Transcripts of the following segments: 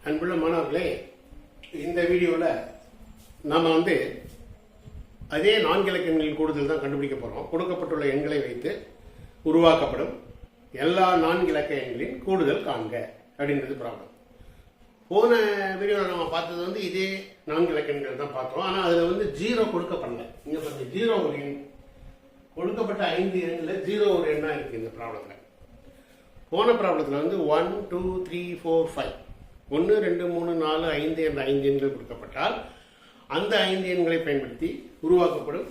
அன்புள்ள மாணவர்களே, இந்த வீடியோவில் நாம் அதே 4 இலக்க எண்களின் கூடுதல் தான் கண்டுபிடிக்க போகிறோம். கொடுக்கப்பட்டுள்ள எண்களை வைத்து உருவாக்கப்படும் எல்லா 4 இலக்க எண்களின் கூடுதல் காண்க அப்படின்றது ப்ராப்ளம். போன வீடியோவில் நம்ம பார்த்தது இதே 4 இலக்க எண்கள் தான் பார்த்தோம். ஆனால் அதில் 0 கொடுக்கப்படல. இங்கே பாருங்க, 0 ஒரு எண் கொடுக்கப்பட்ட 5 எண்ணில் 0 ஒரு எண்ணாக இருக்குது இந்த ப்ராப்ளத்தில். போன ப்ராப்ளத்தில் 1 2 3 4 5 1 2 3 4 5 என்ற 5 எண்கள் கொடுக்கப்பட்டால் அந்த 5 எண்களை பயன்படுத்தி உருவாக்கப்படும்,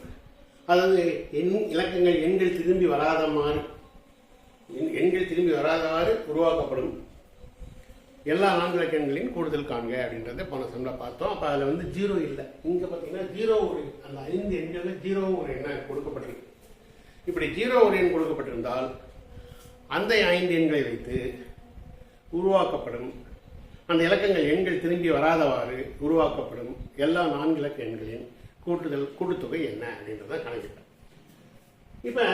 அதாவது இலக்கங்கள் எண்கள் திரும்பி வராதவாறு உருவாக்கப்படும் எல்லா 4 இலக்க எண்களின் கூடுதல் காண்க அப்படின்றத போன சம்மில் பார்த்தோம். அப்போ அதில் 0 இல்லை. இங்கே பார்த்தீங்கன்னா 0 ஒரு அந்த 5 எண்களில் 0 ஒரு எண்ணாக கொடுக்கப்பட்டிருக்கு. இப்படி 0 ஒரு எண் கொடுக்கப்பட்டிருந்தால் அந்த 5 எண்களை வைத்து உருவாக்கப்படும் அந்த இலக்கங்கள் எண்கள் திரும்பி வராதவாறு உருவாக்கப்படும் எல்லா 4 இலக்க எண்களின் கூட்டுத்தொகை என்ன அப்படின்றத கணக்கிட்டோம். இப்போ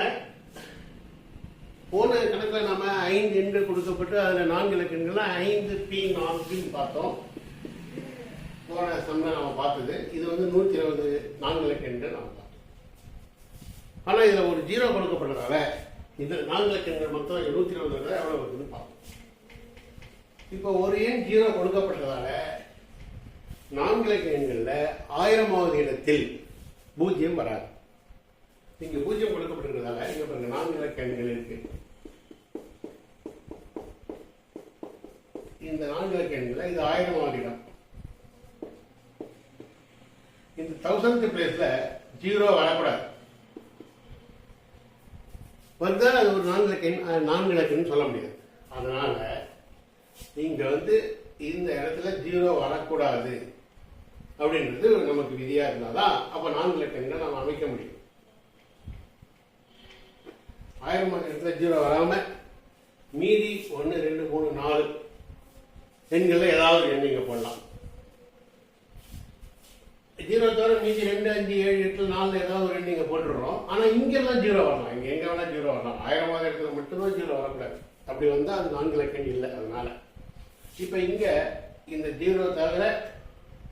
போன கணக்கில் நம்ம 5 எண்கள் கொடுக்கப்பட்டு அதில் 4 இலக்க எண்கள் 5P4P பார்த்தோம். போன சம்மில் நம்ம பார்த்தது இது 120 4 இலக்க எண்கள் நம்ம பார்த்தோம். ஆனால் இதில் ஒரு 0 கொடுக்கப்பட்டதால இந்த 4 இலக்க எண்கள் மொத்தம் 120 எவ்வளவு வருதுன்னு பார்ப்போம். இப்போ ஒரு எண் 0 கொடுக்கப்பட்டதால 4 இலக்க எண்களில் 1000வது இடத்தில் 0 வராது. இங்க 0 கொடுக்கப்பட்டிருக்கிறதால இங்க பாருங்க 4 இலக்க எண்கள் இருக்கு. இந்த 4 இலக்க எண்களில் இது 1000வது இடம். இந்த 1000th பிளேஸ்ல 0 வரக்கூடாது. வந்தால் அது ஒரு 4 இலக்கம்னு சொல்ல முடியாது. அதனால நீங்க இந்த இடத்துல 0 வரக்கூடாது அப்படின்றது நமக்கு விதியா இருந்தாதான் அப்ப 4 இலக்க எண்ணை நம்ம அமைக்க முடியும். 1000வது இடத்துல 0 வராம மீதி 1 2 3 4 எண்கள்ல ஏதாவது எண் நீங்க போடலாம். 0 தவிர மீதி 2 5 7 8 4 ஏதாவது ஒரு எண் நீங்க போட்டுடுறோம். ஆனா இங்கெல்லாம் 0 வரலாம். இங்க எங்க வேணா 0 வரலாம். 1000வது இடத்துல மட்டும்தான் 0 வரக்கூடாது. அப்படி வந்தா அது 4 இலக்க எண் இல்லை. அதனால இப்ப இங்க இந்த 0 தவிர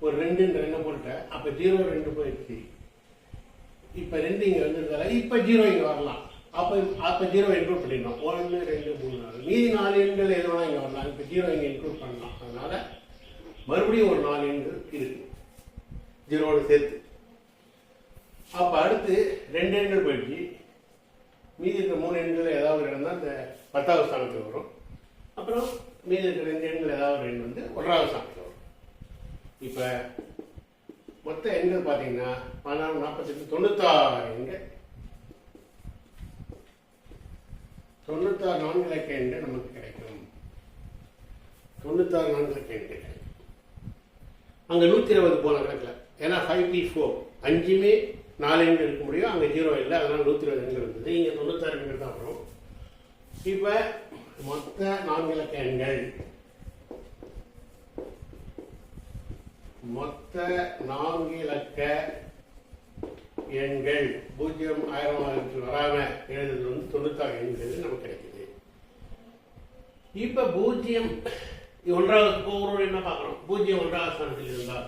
ஒரு 2 எண்ணை போட்டேன். அப்ப 0 2 போயிடுச்சு. இப்ப 2 இங்க வந்திருந்தால இப்ப 0 இங்க வரலாம். அப்ப 0 இன்க்ளூட் பண்ணிடணும். 1 2 3 4 மீதி 4 எண்கள் எது வேணா இங்க வரலாம். இப்ப 0 இங்க இன்க்ளூட் பண்ணலாம். அதனால மறுபடியும் ஒரு 4 எண்கள் இருக்கு 0 சேர்த்து. அப்ப அடுத்து 2 எண்கள் போயிடுச்சு. மீதி இருக்கிற 3 எண்கள் ஏதாவது ஒரு இடம் தான் இந்த 10வது ஸ்தானத்துக்கு வரும். அப்புறம் மீதி இருக்கிற 2 எண்கள் ஏதாவது ஒரு எண் 1வது ஸ்தானத்தில் வரும். இப்ப மொத்த எண்கள் பாத்தீங்கன்னா 16 48 96 எண்கள். 96 4 இலக்க எண்கள் நமக்கு கிடைக்கும். 96 4 இலக்க எண்கள் கிடைக்கும். அங்க 120 போன கணக்குல, ஏன்னா 5P4 5மே 4 எண்கள் இருக்க முடியும். அங்க 0 இல்லை. அதனால 120 எண்கள் இருந்தது. இங்க 96 எண்கள் தான் வரும். இப்ப மொத்த 4 இலக்க எண்கள் 0 1000 வராம எழுதுறது 96 எண்கள் நமக்கு கிடைக்குது. இப்ப 0 1வது என்ன பார்க்கணும். 0 1வது ஸ்தானத்தில் இருந்தால்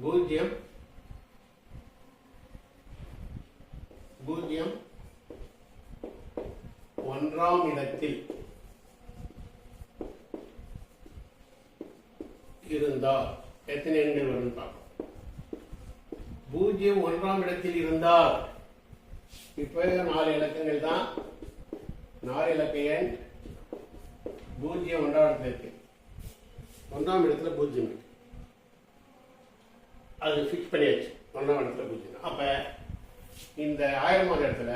0 1ஆம் இடத்தில் இருந்தால் எத்தனை எண்கள் வரும் பார்ப்போம். 0 1ஆம் இடத்தில் இருந்தால் இப்ப 4 இலக்கங்கள் தான். 4 இலக்க எண் 0 1ஆம் இடத்துல இருக்கு. 1ஆம் இடத்துல 0 இருக்கு. அது பிக்ஸ் பண்ணியாச்சு. 1ஆம் இடத்துல 0. அப்ப இந்த 1000வது இடத்துல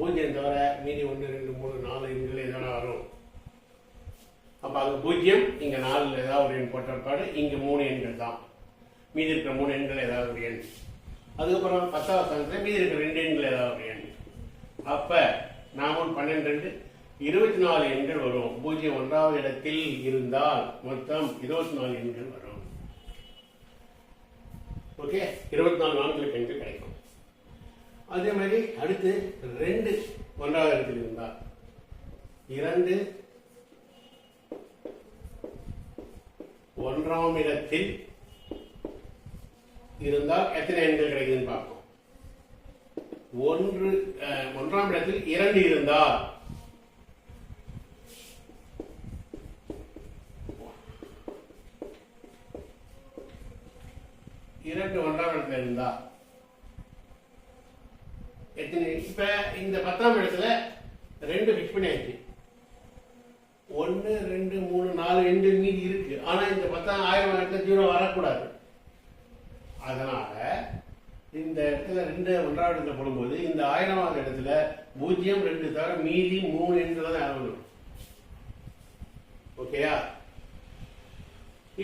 0 தவிர மீதி 1 2 3 4 எண்கள் எதனா வரும். அப்ப அது 0 இங்க 4 ஏதாவது ஒரு எண் போட்டிருப்பாடு. இங்க 3 எண்கள் தான். மீதி இருக்கிற 3 எண்கள் ஏதாவது ஒரு எண். அதுக்கப்புறம் 10வது ஸ்தானத்துல மீதி இருக்கிற 2 எண்கள் ஏதாவது ஒரு எண். அப்ப நாம 12 24 எண்கள் வரும். 0 1வது இடத்தில் இருந்தால் மொத்தம் 24 எண்கள் வரும். ஓகே, 24 4 இலக்க எண்கள் கிடைக்கும். அதே மாதிரி அடுத்து 2 1வது இடத்தில் இருந்தால் 2 ஒன்றாம் இடத்தில் இருந்தால் எத்தனை எண்கள் கிடைக்குதுன்னு பார்ப்போம். ஒன்றாம் இடத்தில் 2 இருந்தால் ஒன்றாம் இடத்துல இருந்தா எத்தனை? இப்ப இந்த 10ஆம் இடத்துல 2 பிக்ஸ் பண்ணியாச்சு. 1 2 3 4 எண்கள் மீதி இருக்கு. ஆனா இந்த 10,000 இடத்துல 0 வரக்கூடாது. அதனால இந்த இடத்துல 2 ஒன்றாவது இடத்துல போடும்போது இந்த 1000வது இடத்துல 0 2 தவிர மீதி 3 எண்களை தான் வரும். ஓகேயா?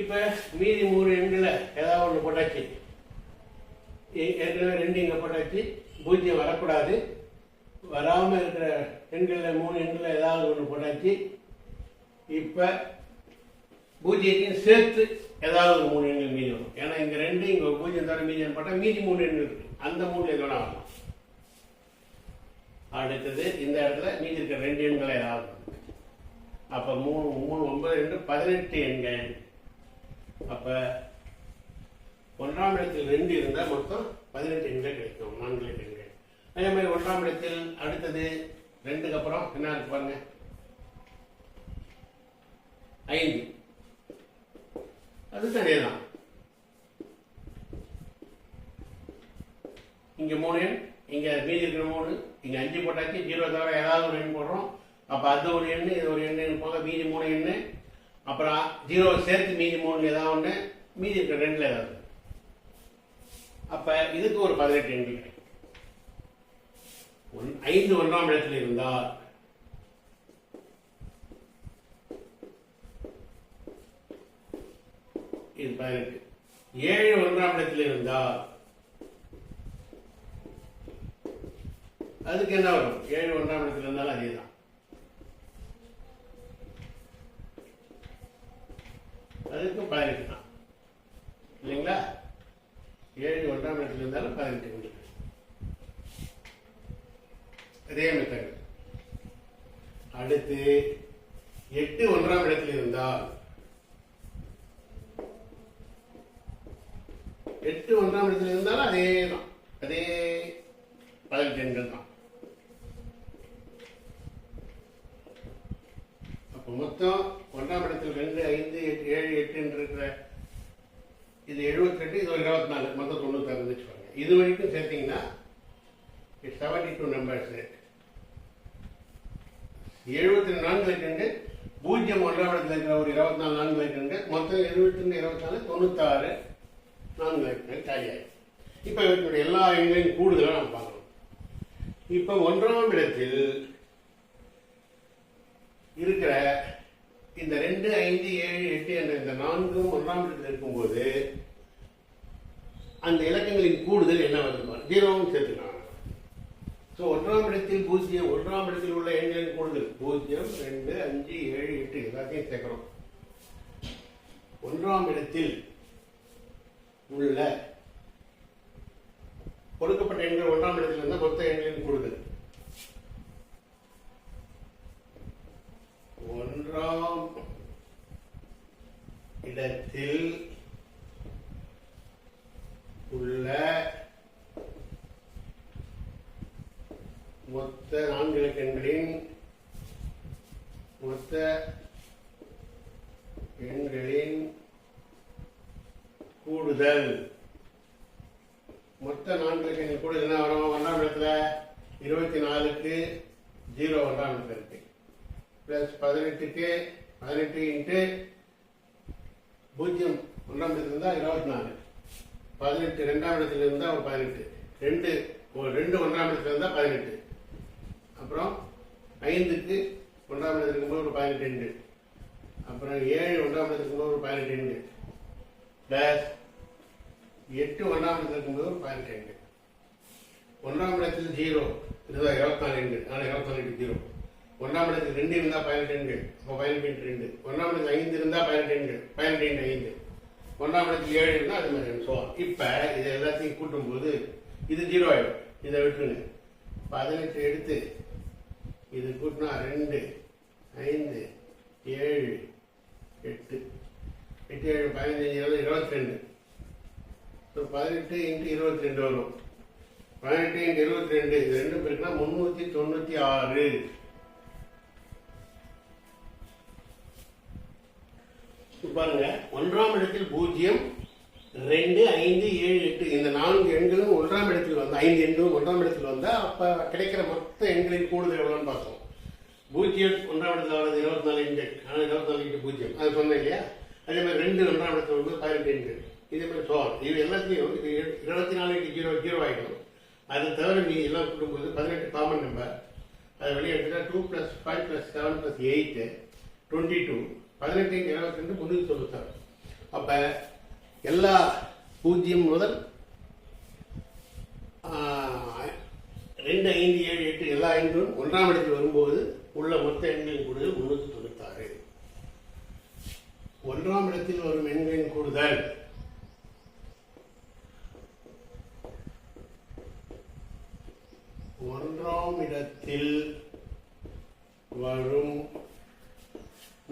இப்ப மீதி 3 எண்களை ஏதாவது ஒண்ணு போட்டாச்சு. ஏற்கனவே 2 இங்க போட்டாச்சு. 0 வரக்கூடாது. வராம இருக்கிற எண்கள்ல 3 எண்களை ஏதாவது ஒண்ணு போட்டாச்சு. இப்ப 0 சேர்த்து ஏதாவது ஒரு 3 எண்கள் மீதி வரும். ஏன்னா இங்க 2 இங்க 0 தவிர மீதி போட்டா மீதி 3 எண்கள் இருக்கு. அந்த 3 எதோட வரலாம். அடுத்தது இந்த இடத்துல மீதி இருக்கிற 2 எண்களை ஏதாவது. அப்ப 3 3 9 2 18 எண்கள். அப்ப ஒன்றாம் இடத்தில் 2 இருந்தா மொத்தம் 18 எண்கள் கிடைக்கும். 4 எண்கள். அதே மாதிரி ஒன்றாம் இடத்தில் அடுத்தது 2க்கு அப்புறம் என்ன இருக்கு பாருங்க, 5. அது அதேதான். இங்க 3 எண், இங்க மீதி இருக்கிற 3, இங்க 5 போட்டாச்சு. 0 தவிர ஏதாவது ஒரு எண் போடுறோம். அப்ப அது ஒரு எண்ணு, இது ஒரு எண்ணு போக மீதி 3 எண்ணு. அப்புறம் 0 சேர்த்து மீதி 3 ஏதாவது ஒண்ணு, மீதி இருக்கிற 2ல ஏதாவது. அப்ப இதுக்கு ஒரு 18 எண்கள் கிடைக்கும். 5 ஒன்றாம் இடத்தில் இருந்தால் இது 18. 7 ஒன்றாம் இடத்தில் இருந்தால் அதுக்கு என்ன வரும்? 7 ஒன்றாம் இடத்தில் இருந்தாலும் அதேதான். அதுக்கு 18 தான் இல்லைங்களா? 7 ஒன்றாம் இடத்தில் இருந்தாலும் 18 உண்டு. அதே மெத்தட். அடுத்து 8 ஒன்றாம் இடத்தில் இருந்தால் 8 ஒன்றாம் இடத்தில் இருந்தாலும் அதே தான். அதே 18 எண்கள் தான். அப்போ மொத்தம் ஒன்றாம் இடத்தில் 2 5 7 8 என்று இருக்கிற இது 78, இது ஒரு 24, மொத்தம் 96 வச்சுக்கோங்க. இது வரைக்கும் சேர்த்தீங்கன்னா 72 நம்பர்ஸ். 74 இலக்கங்கள். 0 ஒன்றாம் இடத்துல இருக்கிற ஒரு 24 4 இலக்கங்கள். மொத்தம் 72 24 96 4 இலக்கங்கள் காலியாகும். இப்ப இவற்றுடைய எல்லா எண்களின் கூடுதலாக நாம் பார்க்கணும். இப்ப ஒன்றாம் இடத்தில் இருக்கிற இந்த 2 5 7 8 என்ற இந்த 4ம் ஒன்றாம் இடத்தில் இருக்கும்போது அந்த இலக்கங்களின் கூடுதல் என்ன வருது? 0வும் சேர்த்துக்கலாம். ஒன்றாம் இடத்தில் 0, ஒன்றாம் இடத்தில் உள்ள எண்களின் கூடுதல் 0 2 5 7 8 எல்லாத்தையும் சேர்க்கிறோம். ஒன்றாம் இடத்தில் உள்ள கொடுக்கப்பட்ட எண்கள் ஒன்றாம் இடத்தில் இருந்தால் மொத்த எண்களின் கூடுதல். ஒன்றாம் இடத்தில் உள்ள மொத்த 4 இலக்கங்களின் மொத்த எண்களின் கூடுதல். மொத்த 4 இலக்கங்களின் கூடுதல் என்ன வரும்? ஒன்றாம் இடத்துல 24க்கு 0 ஒன்றாம் இடத்துல இருக்கு. பிளஸ் 18க்கு 18 இன்ட்டு 0 ஒன்றாம் இடத்துல இருந்தா 24. 18 ரெண்டாம் இடத்துல இருந்தா ஒரு 18. 2 ஒன்றாம் இடத்துல இருந்தா 18. அப்புறம் 5க்கு ஒன்றாம் இடத்துல இருக்கும்போது ஒரு 18. அப்புறம் 7 ஒன்றாம் இடத்துல இருக்கும்போது ஒரு 18. பிளஸ் 8 ஒன்றாம் இடத்துல இருக்கும்போது ஒரு 18. ஒன்றாம் இடத்துல 0 இதுதான் 24. ஆனால் 24 0. ஒன்றாம் இடத்துல 2 இருந்தா 18. அப்போ 18 2. ஒன்றாம் இடத்துல 5 இருந்தா 18. 18 5. ஒன்றாம் இடத்துல 7 இருந்தா அது மாதிரி. இப்ப இது எல்லாத்தையும் கூட்டும் போது இது 0 ஆயிடும். இதை விட்டுருங்க. 18 எடுத்து இது கூட்டினா 2 5 7 8 8 7 15 22. ஸோ 18 × 22 வரும். 18 × 22 இது ரெண்டும் பேருக்குன்னா 396. பாருங்க, 1ஆம் இடத்தில் 0, 2 5 7 8 இந்த 4 எண்களும் 1ஆம் இடத்தில் வந்தா, 5 எண்களும் 1ஆம் இடத்தில் வந்தா அப்ப கிடைக்கிற மொத்த எண்களின் கூடுதல் எவ்வளோன்னு பார்த்தோம். 0 1ஆம் இடத்துல வர்றது 24 எண்கள், ஆனால் 24 × 0 அது சொன்னேன் இல்லையா. அதே மாதிரி 2 1ஆம் இடத்துல வந்து 18 எண்கள். இதே மாதிரி சோழம் இது எல்லாத்தையும் இது 24 × 0 0 ஆகிடும். அது தவிர மீ எல்லாம் கூடும்போது 18 காமன் நம்பர். அதை வெளியே எடுத்துட்டா 2 + 5 + 7 + 8 22. 18 × 22 396. அப்ப எல்லா 0 முதல் 2 5 7 8 எல்லா எண்களும் 1ஆம் இடத்தில் வரும்போது உள்ள மொத்த எண்களின் கூடுதல் 396. 1ஆம் இடத்தில் வரும் எண்களின் கூடுதல் 1ஆம் இடத்தில் வரும்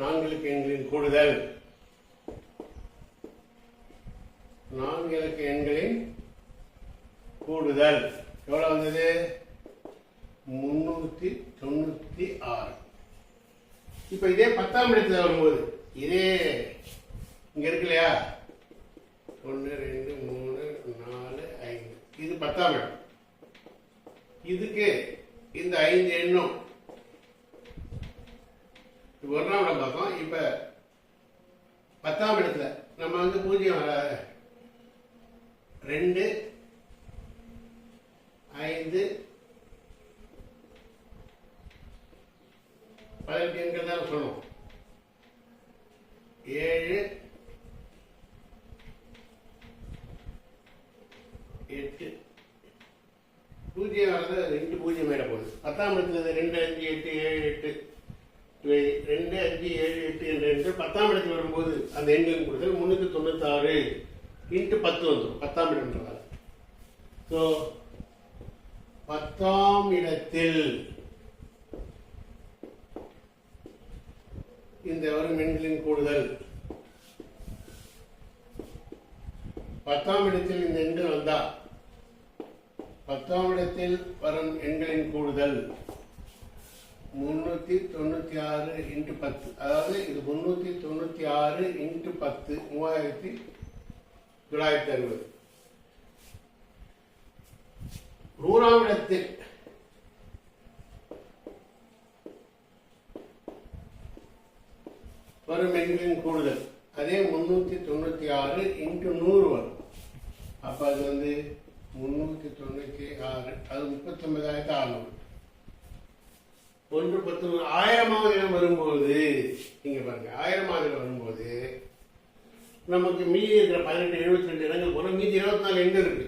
4 இலக்க எண்களின் கூடுதல் 4 இலக்க எண்களின் கூடுதல் எவ்வளவு வந்தது? 396. இப்ப இதே 10ஆம் இடத்துல வரும்போது இதே இங்க இருக்கு இல்லையா, 1 2 3 4 5 இது 10ஆம் இடம். இதுக்கு இந்த 5 எண்ணும் 1ஆம் இடம் பார்த்தோம். இப்ப 10ஆம் இடத்துல நம்ம வந்து 0 வராது. 2 5 18 எண்கள் தான் சொன்னோம். 7 8 0 வர்றது 2 0 மேல போகுது. 10ஆம் இடத்துல 2 5 8 7 8 2 5 7 8 என்ற எண்கள் 10ஆம் இடத்தில் வரும்போது அந்த எண்களின் கூடுதல் 396 × 10 வந்துடும். 10ஆம் இடம்ன்றதால. ஸோ 10ஆம் இடத்தில் இந்த வரும் எண்களின் கூடுதல் 10ஆம் இடத்தில் இந்த எண்கள் வந்தா 10ஆம் இடத்தில் வரும் எண்களின் கூடுதல் 396 × 10. அதாவது இது 396 × 10 3960. 100ஆம் இடத்தில் வரும் எண்களின் கூடுதல் அதே 396 × 100 வரும். அப்ப அது வந்து 396 அது 39,600. 1 10 1000ஆவது இடம் வரும்போது நீங்க பாருங்க, 1000ஆவது இடம் வரும்போது நமக்கு மீதி இருக்கிற 18 72 இடங்கள் போல மீதி 24 எண்கள் இருக்கு.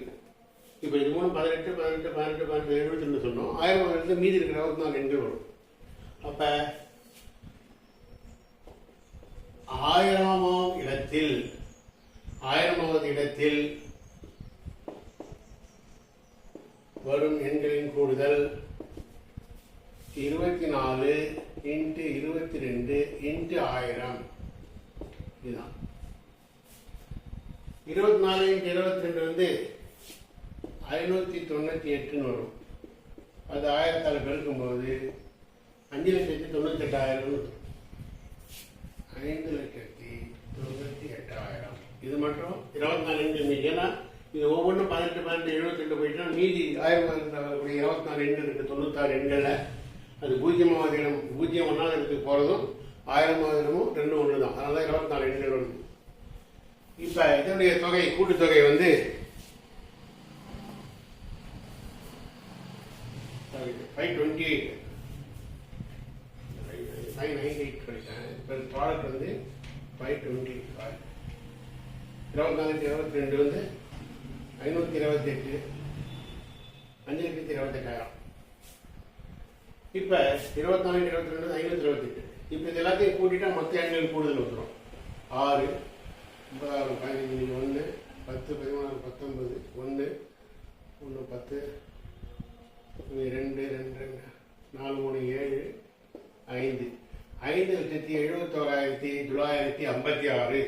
இப்ப இது 3 18 18 18 18 72 சொன்னோம். 1000ஆவது இடத்துல மீதி இருக்கிற 24 எண்கள் வரும். அப்ப 1000ஆவது இடத்தில் வரும் எண்களின் கூடுதல் 24 × 22 × 1000. இதுதான் 24 × 22 வந்து 598 வரும். அது 1000ஆல் பெருக்கும்போது 5,98,000. 5,98,000. இது மட்டும் 24 எண்கள் மீதி. ஏன்னா இது ஒவ்வொன்றும் 18 18 72 போயிட்டா மீதி 1000 24 எண்கள் இருக்கு. 96 எண்கள்ல அது 0ஆவது இடம் 0 1ஆவது இடத்துக்கு போறதும் 1000ஆவது இடமும் 2 ஒன்று தான். அதனால 24 எண்கள் வருது. இப்ப இதனுடைய தொகை கூட்டுத்தொகை வந்து 528 598 கிடைச்சேன். இப்போ ப்ராடக்ட் வந்து 525. 24 22 வந்து 528 5,28,000. இப்போ 24 22 528. இப்போ இது எல்லாத்தையும் கூட்டிட்டா மொத்த எண்கள் கூடுதல் வந்துடும். 6 36 15 1 10 14 19 1 1 10 2 2 4 3 7 5 5,71,956.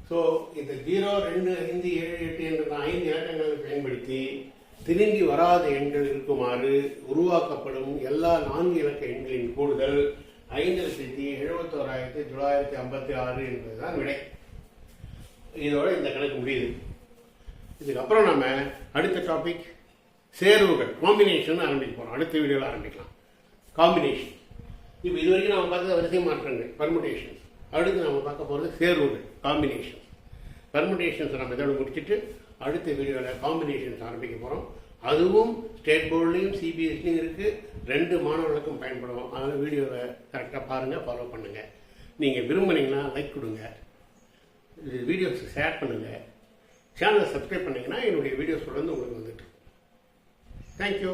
ஸோ இந்த 0, 2, 5, 7, 8 என்ற 5 இலக்கங்களை பயன்படுத்தி திரும்பி வராத எண்கள் இருக்குமாறு உருவாக்கப்படும் எல்லா 4 இலக்க எண்களின் கூடுதல் 5,71,956 என்பதுதான் விடை. இதோட இந்த கணக்கு முடியுது. இதுக்கப்புறம் நம்ம அடுத்த டாபிக் சேர்வுகள், காம்பினேஷன் ஆரம்பிக்க போகிறோம். அடுத்த வீடியோவில் ஆரம்பிக்கலாம். காம்பினேஷன். இப்போ இது வரைக்கும் நம்ம பார்த்தது வரிசை மாற்றங்கள், பர்முடேஷன்ஸ். அடுத்து நம்ம பார்க்க போகிறது சேர்வுகள், காம்பினேஷன். பர்முடேஷன்ஸ் நம்ம இதோட முடிச்சுட்டு அடுத்த வீடியோவில் காம்பினேஷன்ஸ் ஆரம்பிக்க போகிறோம். அதுவும் ஸ்டேட் போர்ட்லேயும் சிபிஎஸ்சிலையும் இருக்குது. 2 மாணவர்களுக்கும் பயன்படும். அதனால் வீடியோவை கரெக்டாக பாருங்கள், ஃபாலோ பண்ணுங்கள். நீங்கள் விரும்புனீங்கன்னா லைக் கொடுங்க, வீடியோஸை ஷேர் பண்ணுங்கள், சேனலை சப்ஸ்கிரைப் பண்ணிங்கன்னா என்னுடைய வீடியோஸ் தொடர்ந்து உங்களுக்கு வந்துட்டு. தேங்க்யூ.